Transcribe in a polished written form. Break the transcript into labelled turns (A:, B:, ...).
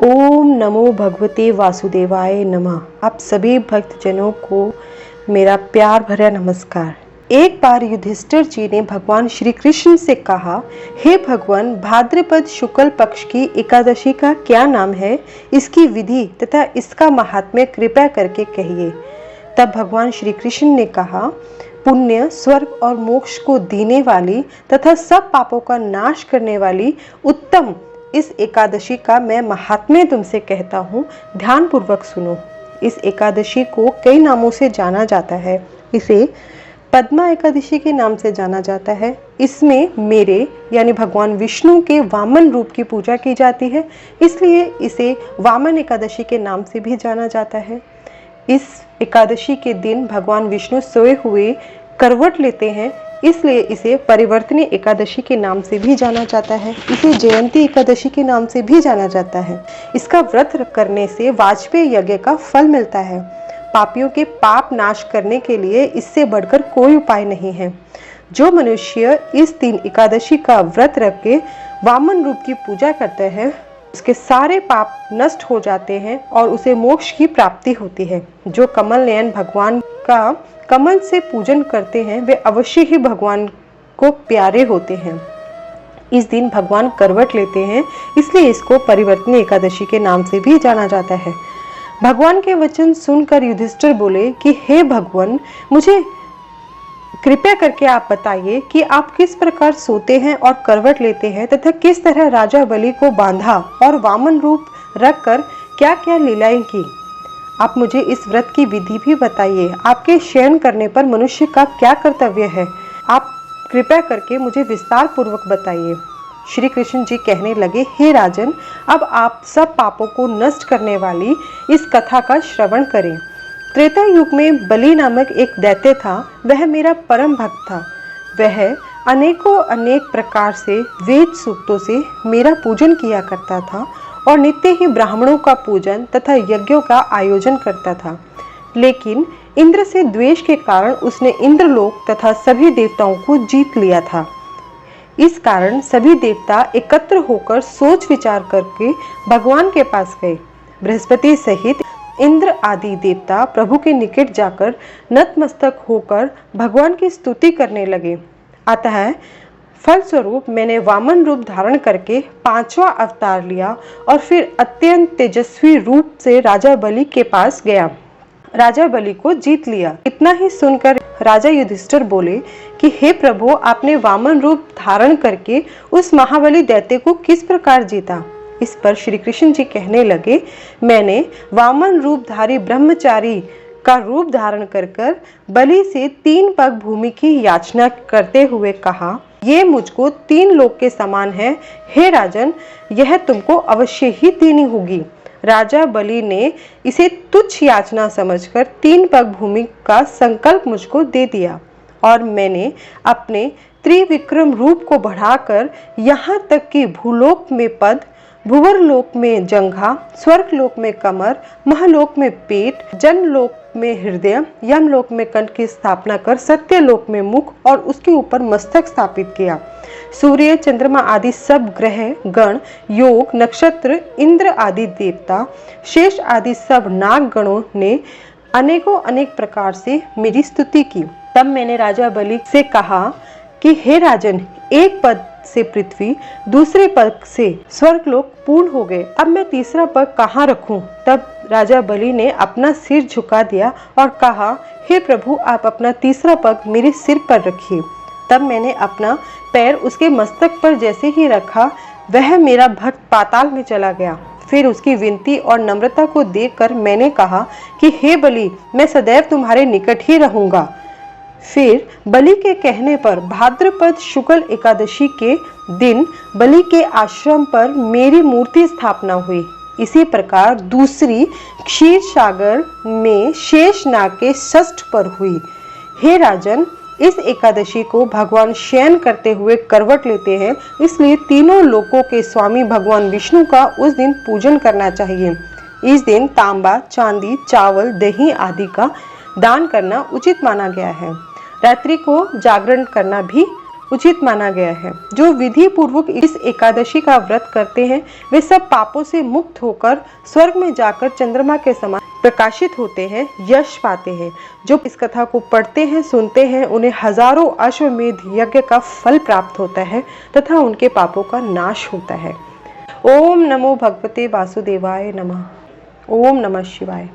A: ओम नमो भगवते वासुदेवाय नमः। आप सभी भक्तजनों को मेरा प्यार भरा नमस्कार। एक बार युधिष्ठिर जी ने भगवान श्री कृष्ण से कहा, हे भगवान, भाद्रपद शुक्ल पक्ष की एकादशी का क्या नाम है? इसकी विधि तथा इसका महात्म्य कृपया करके कहिए। तब भगवान श्री कृष्ण ने कहा, पुण्य, स्वर्ग और मोक्ष को देने वाली तथा सब पापों का नाश करने वाली उत्तम इस एकादशी का मैं महात्म्य तुमसे कहता हूँ, ध्यान पूर्वक सुनो। इस एकादशी को कई नामों से जाना जाता है। इसे पद्मा एकादशी के नाम से जाना जाता है। इसमें मेरे यानी भगवान विष्णु के वामन रूप की पूजा की जाती है, इसलिए इसे वामन एकादशी के नाम से भी जाना जाता है। इस एकादशी के दिन भगवान विष्णु सोए हुए करवट लेते हैं, इसलिए इसे परिवर्तनी एकादशी के नाम से भी जाना जाता है। इसे जयंती एकादशी के नाम से भी जाना जाता है। इसका व्रत करने से वाजपेय यज्ञ का फल मिलता है। पापियों के पाप नाश करने के लिए इससे बढ़कर कोई उपाय नहीं है। जो मनुष्य इस दिन एकादशी का व्रत रख के वामन रूप की पूजा करते हैं, उसके सारे पाप नष्ट हो जाते हैं और उसे मोक्ष की प्राप्ति होती है। जो कमल नयन भगवान का कमल से पूजन करते हैं, वे अवश्य ही भगवान को प्यारे होते हैं। इस दिन भगवान करवट लेते हैं, इसलिए इसको परिवर्तनी एकादशी के नाम से भी जाना जाता है। भगवान के वचन सुनकर युधिष्ठिर बोले कि हे भगवान, मुझे कृपया करके आप बताइए कि आप किस प्रकार सोते हैं और करवट लेते हैं तथा किस तरह राजा बलि को बांधा और वामन रूप रखकर क्या क्या लीलाएं की। आप मुझे इस व्रत की विधि भी बताइए। आपके शयन करने पर मनुष्य का क्या कर्तव्य है? आप कृपया करके मुझे विस्तार पूर्वक बताइए। श्री कृष्ण जी कहने लगे, हे राजन, अब आप सब पापों को नष्ट करने वाली इस कथा का श्रवण करें। त्रेता युग में बलि नामक एक दैत्य था। वह मेरा परम भक्त था। वह अनेक प्रकार से वेद सूक्तों से मेरा पूजन किया करता था और नित्य ही ब्राह्मणों का पूजन तथा यज्ञों का आयोजन करता था। लेकिन इंद्र से द्वेष के कारण उसने इंद्रलोक तथा सभी देवताओं को जीत लिया था। इस कारण सभी देवता एकत्र होकर सोच विचार करके भगवान के पास गए। बृहस्पति सहित इंद्र आदि देवता प्रभु के निकट जाकर नतमस्तक होकर भगवान की स्तुति करने लगे। अतः फलस्वरूप मैंने वामन रूप धारण करके 5वां अवतार लिया और फिर अत्यंत तेजस्वी रूप से राजा बलि के पास गया। राजा बलि को जीत लिया। इतना ही सुनकर राजा युधिष्ठिर बोले कि हे प्रभु, आपने वामन रूप धारण करके उस महाबली दैत्य को किस प्रकार जीता? इस पर श्री कृष्ण जी कहने लगे, मैंने वामन रूपधारी ब्रह्मचारी का रूप धारण कर बलि से 3 पग भूमि की याचना करते हुए कहा, ये मुझको 3 लोक के समान है। हे राजन, यह तुमको अवश्य ही देनी होगी। राजा बलि ने इसे तुच्छ याचना समझकर 3 पग भूमि का संकल्प मुझको दे दिया और मैंने अपने त्रिविक्रम रूप को बढ़ाकर यहाँ तक कि भूलोक में पद, भुवरलोक में जंघा, स्वर्गलोक में कमर, महलोक में पेट, जनलोक में हृदय, यमलोक में कंठ की स्थापना कर सत्यलोक में मुख और उसके ऊपर मस्तक स्थापित किया। सूर्य, चंद्रमा आदि सब ग्रह, गण, योग, नक्षत्र, इंद्र आदि देवता, शेष आदि सब नाग गणों ने अनेक प्रकार से मेरी स्तुति की। तब मैंने राजा बलि से कहा कि हे राजन, एक पद से पृथ्वी, दूसरे पद से स्वर्गलोक पूर्ण हो गए। अब मैं तीसरा पग कहाँ रखूं? तब राजा बलि ने अपना सिर झुका दिया और कहा, हे प्रभु, आप अपना तीसरा पग मेरे सिर पर रखिए। तब मैंने अपना पैर उसके मस्तक पर जैसे ही रखा, वह मेरा भक्त पाताल में चला गया। फिर उसकी विनती और नम्रता को देखकर मैंने कहा कि हे बलि, मैं सदैव तुम्हारे निकट ही रहूंगा। फिर बलि के कहने पर भाद्रपद शुक्ल एकादशी के दिन बलि के आश्रम पर मेरी मूर्ति स्थापना हुई। इसी प्रकार दूसरी क्षीर सागर में शेषनाग के षष्ठ पर हुई। हे राजन, इस एकादशी को भगवान शयन करते हुए करवट लेते हैं, इसलिए तीनों लोकों के स्वामी भगवान विष्णु का उस दिन पूजन करना चाहिए। इस दिन तांबा, चांदी, चावल, दही आदि का दान करना उचित माना गया है। रात्रि को जागरण करना भी उचित माना गया है। जो विधि पूर्वक इस एकादशी का व्रत करते हैं वे सब पापों से मुक्त होकर स्वर्ग में जाकर चंद्रमा के समान प्रकाशित होते हैं, यश पाते हैं। जो इस कथा को पढ़ते हैं, सुनते हैं, उन्हें हजारों अश्वमेध यज्ञ का फल प्राप्त होता है तथा उनके पापों का नाश होता है। ओम नमो भगवते वासुदेवाय नमः। ओम नमः शिवाय।